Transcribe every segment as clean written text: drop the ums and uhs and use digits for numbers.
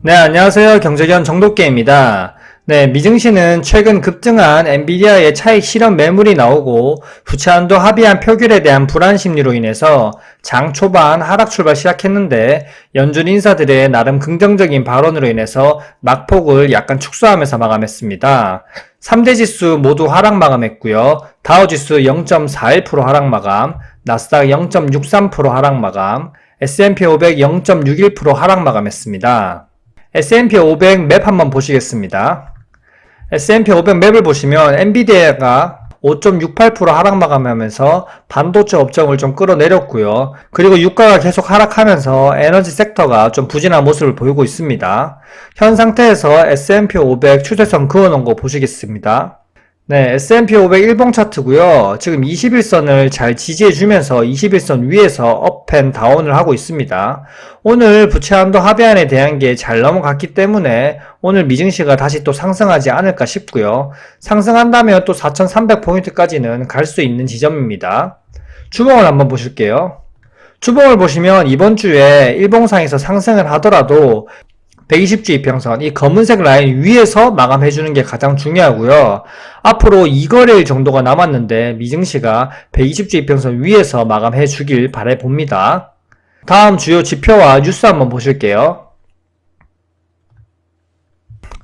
네, 안녕하세요. 경제견 정독계입니다. 네, 미증시는 최근 급등한 엔비디아의 차익 실현 매물이 나오고 부채한도 합의안 표결에 대한 불안 심리로 인해서 장 초반 하락 출발 시작했는데 연준 인사들의 나름 긍정적인 발언으로 인해서 낙폭을 약간 축소하면서 마감했습니다. 3대 지수 모두 하락 마감했고요. 다우지수 0.41% 하락 마감, 나스닥 0.63% 하락 마감, S&P 500 0.61% 하락 마감했습니다. S&P 500 맵 한번 보시겠습니다. S&P 500 맵을 보시면 엔비디아가 5.68% 하락 마감하면서 반도체 업종을 좀 끌어내렸고요. 그리고 유가가 계속 하락하면서 에너지 섹터가 좀 부진한 모습을 보이고 있습니다. 현 상태에서 S&P 500 추세선 그어놓은 거 보시겠습니다. 네, S&P 500 일봉 차트고요. 지금 21선을 잘 지지해주면서 21선 위에서 업 앤 다운을 하고 있습니다. 오늘 부채한도 합의안에 대한 게 잘 넘어갔기 때문에 오늘 미증시가 다시 또 상승하지 않을까 싶고요. 상승한다면 또 4,300포인트까지는 갈 수 있는 지점입니다. 주봉을 한번 보실게요. 주봉을 보시면 이번 주에 일봉상에서 상승을 하더라도 120주 이평선, 이 검은색 라인 위에서 마감해주는 게 가장 중요하고요. 앞으로 2거래일 정도가 남았는데 미증시가 120주 이평선 위에서 마감해주길 바라봅니다. 다음 주요 지표와 뉴스 한번 보실게요.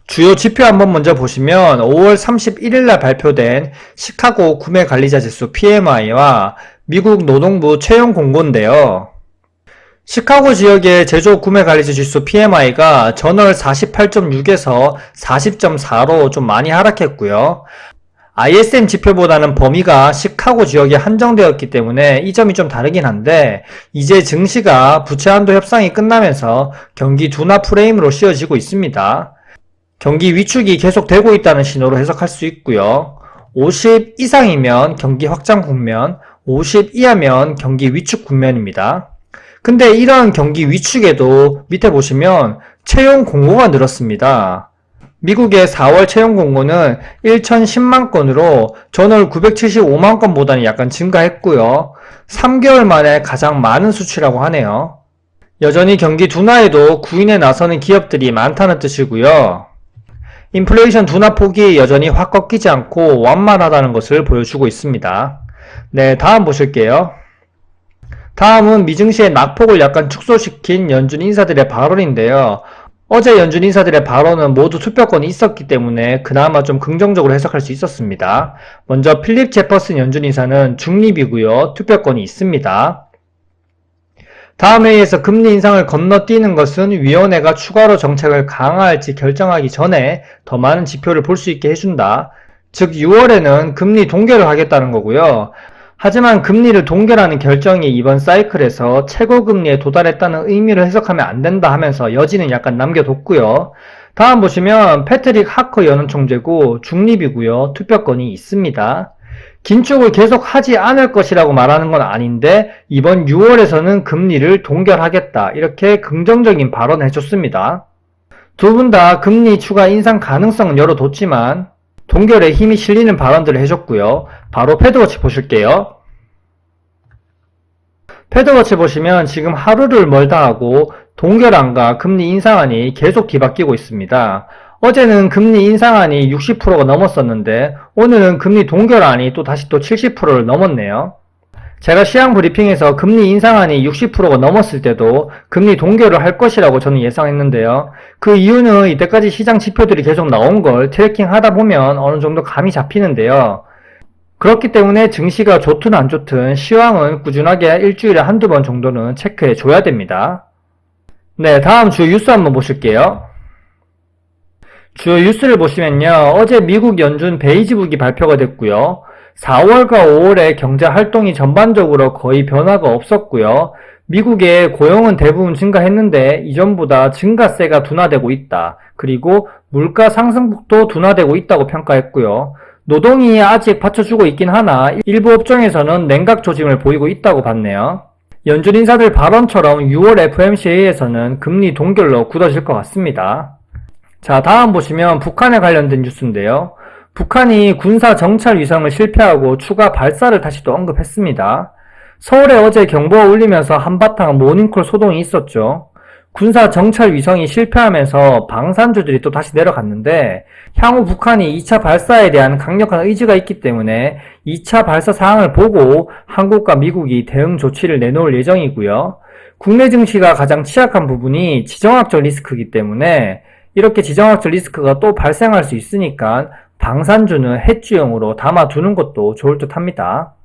주요 지표 한번 먼저 보시면 5월 31일날 발표된 시카고 구매관리자 지수 PMI와 미국 노동부 채용 공고인데요. 시카고 지역의 제조 구매 관리자 지수 PMI가 전월 48.6에서 40.4로 좀 많이 하락했고요. ISM 지표보다는 범위가 시카고 지역에 한정되었기 때문에 이 점이 좀 다르긴 한데 이제 증시가 부채한도 협상이 끝나면서 경기 둔화 프레임으로 씌워지고 있습니다. 경기 위축이 계속되고 있다는 신호로 해석할 수 있고요. 50 이상이면 경기 확장 국면, 50 이하면 경기 위축 국면입니다. 근데 이러한 경기 위축에도 밑에 보시면 채용 공고가 늘었습니다. 미국의 4월 채용 공고는 1,010만 건으로 전월 975만 건보다는 약간 증가했고요. 3개월 만에 가장 많은 수치라고 하네요. 여전히 경기 둔화에도 구인에 나서는 기업들이 많다는 뜻이고요. 인플레이션 둔화 폭이 여전히 확 꺾이지 않고 완만하다는 것을 보여주고 있습니다. 네, 다음 보실게요. 다음은 미증시의 낙폭을 약간 축소시킨 연준 인사들의 발언인데요. 어제 연준 인사들의 발언은 모두 투표권이 있었기 때문에 그나마 좀 긍정적으로 해석할 수 있었습니다. 먼저 필립 제퍼슨 연준 인사는 중립이고요. 투표권이 있습니다. 다음 회의에서 금리 인상을 건너뛰는 것은 위원회가 추가로 정책을 강화할지 결정하기 전에 더 많은 지표를 볼 수 있게 해준다. 즉 6월에는 금리 동결을 하겠다는 거고요. 하지만 금리를 동결하는 결정이 이번 사이클에서 최고금리에 도달했다는 의미를 해석하면 안 된다 하면서 여지는 약간 남겨뒀고요. 다음 보시면 패트릭 하커 연은총재고 중립이고요. 투표권이 있습니다. 긴축을 계속 하지 않을 것이라고 말하는 건 아닌데 이번 6월에서는 금리를 동결하겠다 이렇게 긍정적인 발언을 해줬습니다. 두 분 다 금리 추가 인상 가능성은 열어뒀지만 동결에 힘이 실리는 발언들을 해줬고요. 바로 패드워치 보실게요. 패드워치 보시면 지금 하루를 멀다 하고 동결안과 금리 인상안이 계속 뒤바뀌고 있습니다. 어제는 금리 인상안이 60%가 넘었었는데 오늘은 금리 동결안이 또 다시 또 70%를 넘었네요. 제가 시황 브리핑에서 금리 인상안이 60%가 넘었을 때도 금리 동결을 할 것이라고 저는 예상했는데요. 그 이유는 이때까지 시장 지표들이 계속 나온 걸 트래킹 하다 보면 어느 정도 감이 잡히는데요. 그렇기 때문에 증시가 좋든 안 좋든 시황은 꾸준하게 일주일에 한두 번 정도는 체크해 줘야 됩니다. 네, 다음 주요 뉴스 한번 보실게요. 주요 뉴스를 보시면요. 어제 미국 연준 베이지북이 발표가 됐고요. 4월과 5월에 경제 활동이 전반적으로 거의 변화가 없었고요. 미국의 고용은 대부분 증가했는데 이전보다 증가세가 둔화되고 있다. 그리고 물가 상승폭도 둔화되고 있다고 평가했고요. 노동이 아직 받쳐주고 있긴 하나 일부 업종에서는 냉각 조짐을 보이고 있다고 봤네요. 연준 인사들 발언처럼 6월 FOMC 회의에서는 금리 동결로 굳어질 것 같습니다. 자, 다음 보시면 북한에 관련된 뉴스인데요. 북한이 군사 정찰 위성을 실패하고 추가 발사를 다시 또 언급했습니다. 서울에 어제 경보가 울리면서 한바탕 모닝콜 소동이 있었죠. 군사 정찰 위성이 실패하면서 방산주들이 또 다시 내려갔는데 향후 북한이 2차 발사에 대한 강력한 의지가 있기 때문에 2차 발사 사항을 보고 한국과 미국이 대응 조치를 내놓을 예정이고요. 국내 증시가 가장 취약한 부분이 지정학적 리스크이기 때문에 이렇게 지정학적 리스크가 또 발생할 수 있으니까 방산주는 해지용으로 담아두는 것도 좋을 듯 합니다.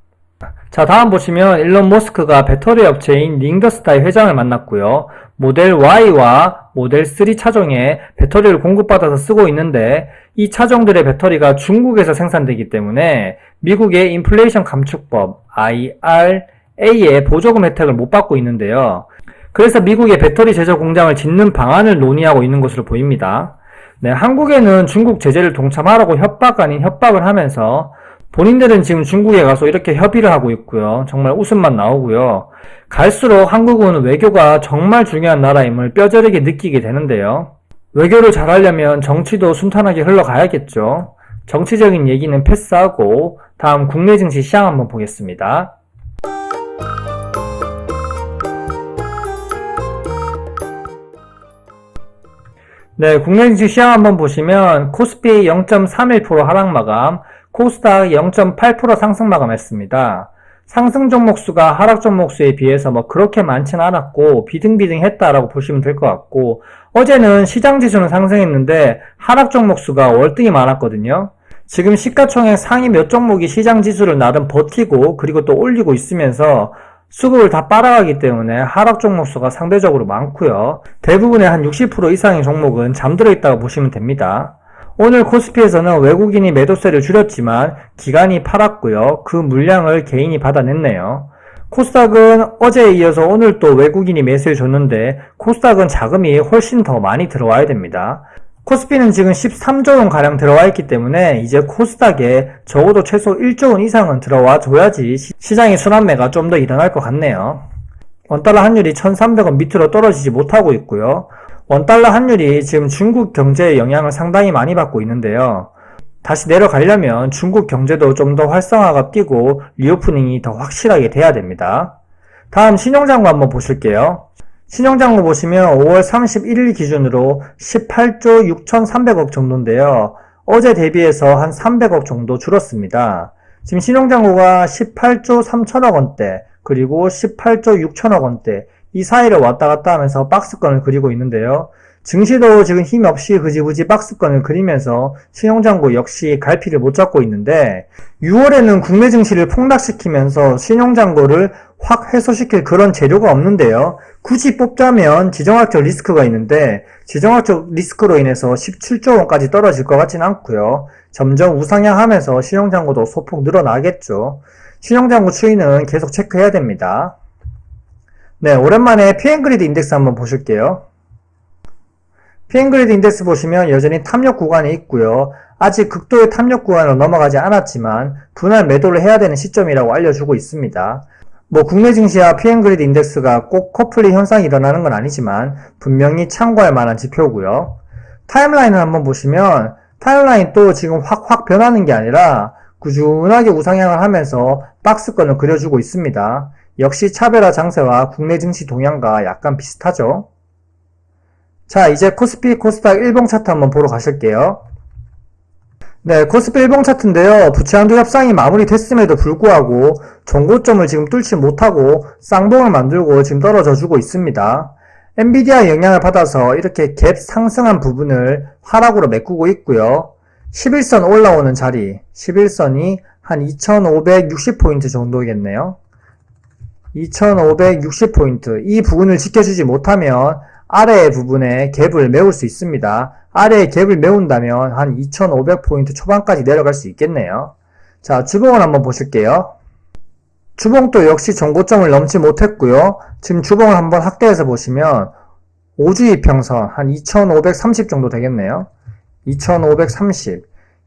자, 다음 보시면 일론 머스크가 배터리 업체인 링더스타의 회장을 만났고요. 모델 Y와 모델 3 차종에 배터리를 공급받아서 쓰고 있는데 이 차종들의 배터리가 중국에서 생산되기 때문에 미국의 인플레이션 감축법 IRA의 보조금 혜택을 못 받고 있는데요. 그래서 미국의 배터리 제조 공장을 짓는 방안을 논의하고 있는 것으로 보입니다. 네, 한국에는 중국 제재를 동참하라고 협박 아닌 협박을 하면서 본인들은 지금 중국에 가서 이렇게 협의를 하고 있고요. 정말 웃음만 나오고요. 갈수록 한국은 외교가 정말 중요한 나라임을 뼈저리게 느끼게 되는데요. 외교를 잘하려면 정치도 순탄하게 흘러가야겠죠. 정치적인 얘기는 패스하고 다음 국내 증시 시장 한번 보겠습니다. 네, 국내 증시 시장 한번 보시면 코스피 0.31% 하락 마감, 코스닥 0.8% 상승 마감했습니다. 상승 종목 수가 하락 종목 수에 비해서 그렇게 많지는 않았고 비등비등했다라고 보시면 될 것 같고 어제는 시장 지수는 상승했는데 하락 종목 수가 월등히 많았거든요. 지금 시가총액 상위 몇 종목이 시장 지수를 나름 버티고 그리고 또 올리고 있으면서 수급을 다 빨아가기 때문에 하락 종목 수가 상대적으로 많고요. 대부분의 한 60% 이상의 종목은 잠들어 있다고 보시면 됩니다. 오늘 코스피에서는 외국인이 매도세를 줄였지만 기관이 팔았고요. 그 물량을 개인이 받아냈네요. 코스닥은 어제에 이어서 오늘 또 외국인이 매수해 줬는데 코스닥은 자금이 훨씬 더 많이 들어와야 됩니다. 코스피는 지금 13조 원 가량 들어와 있기 때문에 이제 코스닥에 적어도 최소 1조 원 이상은 들어와 줘야지 시장의 순환매가 좀 더 일어날 것 같네요. 원달러 환율이 1,300원 밑으로 떨어지지 못하고 있고요. 원달러 환율이 지금 중국 경제의 영향을 상당히 많이 받고 있는데요. 다시 내려가려면 중국 경제도 좀 더 활성화가 뛰고 리오프닝이 더 확실하게 돼야 됩니다. 다음 신용장부 한번 보실게요. 신용장부 보시면 5월 31일 기준으로 18조 6,300억 정도인데요. 어제 대비해서 한 300억 정도 줄었습니다. 지금 신용장부가 18조 3천억 원대 그리고 18조 6천억 원대 이 사이를 왔다 갔다 하면서 박스권을 그리고 있는데요. 증시도 지금 힘없이 흐지부지 박스권을 그리면서 신용장부 역시 갈피를 못 잡고 있는데 6월에는 국내 증시를 폭락시키면서 신용장부를 확 해소시킬 그런 재료가 없는데요. 굳이 뽑자면 지정학적 리스크가 있는데 지정학적 리스크로 인해서 17조 원까지 떨어질 것 같진 않고요. 점점 우상향하면서 신용장부도 소폭 늘어나겠죠. 신용장부 추이는 계속 체크해야 됩니다. 네, 오랜만에 피앤그리드 인덱스 한번 보실게요. 피앤그리드 인덱스 보시면 여전히 탑력 구간에 있고요. 아직 극도의 탑력 구간으로 넘어가지 않았지만 분할 매도를 해야 되는 시점이라고 알려주고 있습니다. 국내 증시와 피앤그리드 인덱스가 꼭 커플링 현상이 일어나는 건 아니지만 분명히 참고할 만한 지표고요. 타임라인을 한번 보시면 타임라인도 지금 확 변하는 게 아니라 꾸준하게 우상향을 하면서 박스권을 그려주고 있습니다. 역시 차별화 장세와 국내 증시 동향과 약간 비슷하죠. 자, 이제 코스피, 코스닥 일봉 차트 한번 보러 가실게요. 네, 코스피 일봉 차트인데요. 부채한도 협상이 마무리됐음에도 불구하고 정고점을 지금 뚫지 못하고 쌍봉을 만들고 지금 떨어져 주고 있습니다. 엔비디아 영향을 받아서 이렇게 갭 상승한 부분을 하락으로 메꾸고 있고요. 11선 올라오는 자리, 11선이 한 2560포인트 정도겠네요. 2560포인트. 이 부분을 지켜주지 못하면 아래 부분에 갭을 메울 수 있습니다. 아래에 갭을 메운다면 한 2500포인트 초반까지 내려갈 수 있겠네요. 자, 주봉을 한번 보실게요. 주봉도 역시 정고점을 넘지 못했고요. 지금 주봉을 한번 확대해서 보시면 5주 이평선 한 2530 정도 되겠네요. 2530.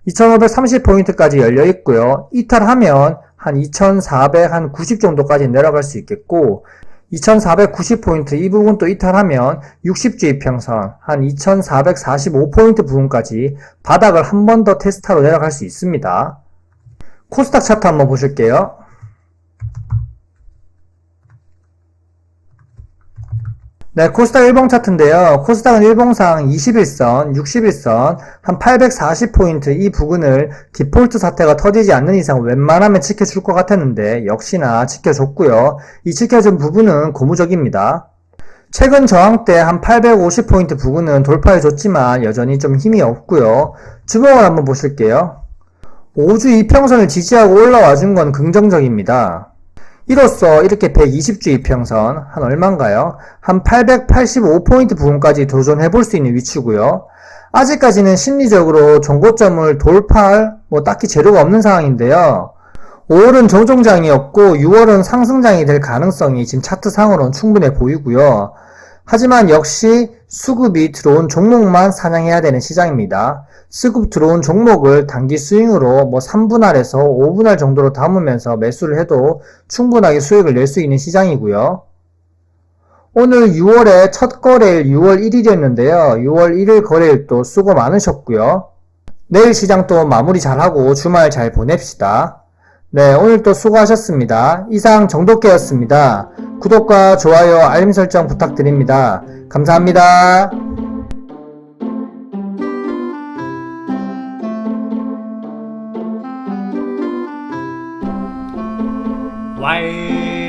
2530포인트까지 열려 있고요. 이탈하면 한 2490 정도까지 내려갈 수 있겠고 2490포인트 이 부분 또 이탈하면 60주 이평선 한 2445포인트 부분까지 바닥을 한 번 더 테스트하러 내려갈 수 있습니다. 코스닥 차트 한번 보실게요. 네, 코스닥 일봉 차트인데요. 코스닥은 일봉상 21선, 61선, 한 840포인트 이 부근을 디폴트 사태가 터지지 않는 이상 웬만하면 지켜줄 것 같았는데 역시나 지켜줬고요. 이 지켜준 부분은 고무적입니다. 최근 저항 때 한 850포인트 부근은 돌파해줬지만 여전히 좀 힘이 없고요. 주봉을 한번 보실게요. 5주 이평선을 지지하고 올라와 준 건 긍정적입니다. 이로써 이렇게 120주 이평선 한 얼마인가요? 한 885포인트 부분까지 도전해 볼 수 있는 위치고요. 아직까지는 심리적으로 종고점을 돌파할 딱히 재료가 없는 상황인데요. 5월은 조정장이었고 6월은 상승장이 될 가능성이 지금 차트상으로는 충분해 보이고요. 하지만 역시 수급이 들어온 종목만 사냥해야 되는 시장입니다. 수급 들어온 종목을 단기 스윙으로 3분할에서 5분할 정도로 담으면서 매수를 해도 충분하게 수익을 낼 수 있는 시장이고요. 오늘 6월의 첫 거래일 6월 1일이었는데요. 6월 1일 거래일 또 수고 많으셨고요. 내일 시장 또 마무리 잘하고 주말 잘 보냅시다. 네, 오늘 또 수고하셨습니다. 이상 정도깨였습니다. 구독과 좋아요, 알림 설정 부탁드립니다. 감사합니다. 와이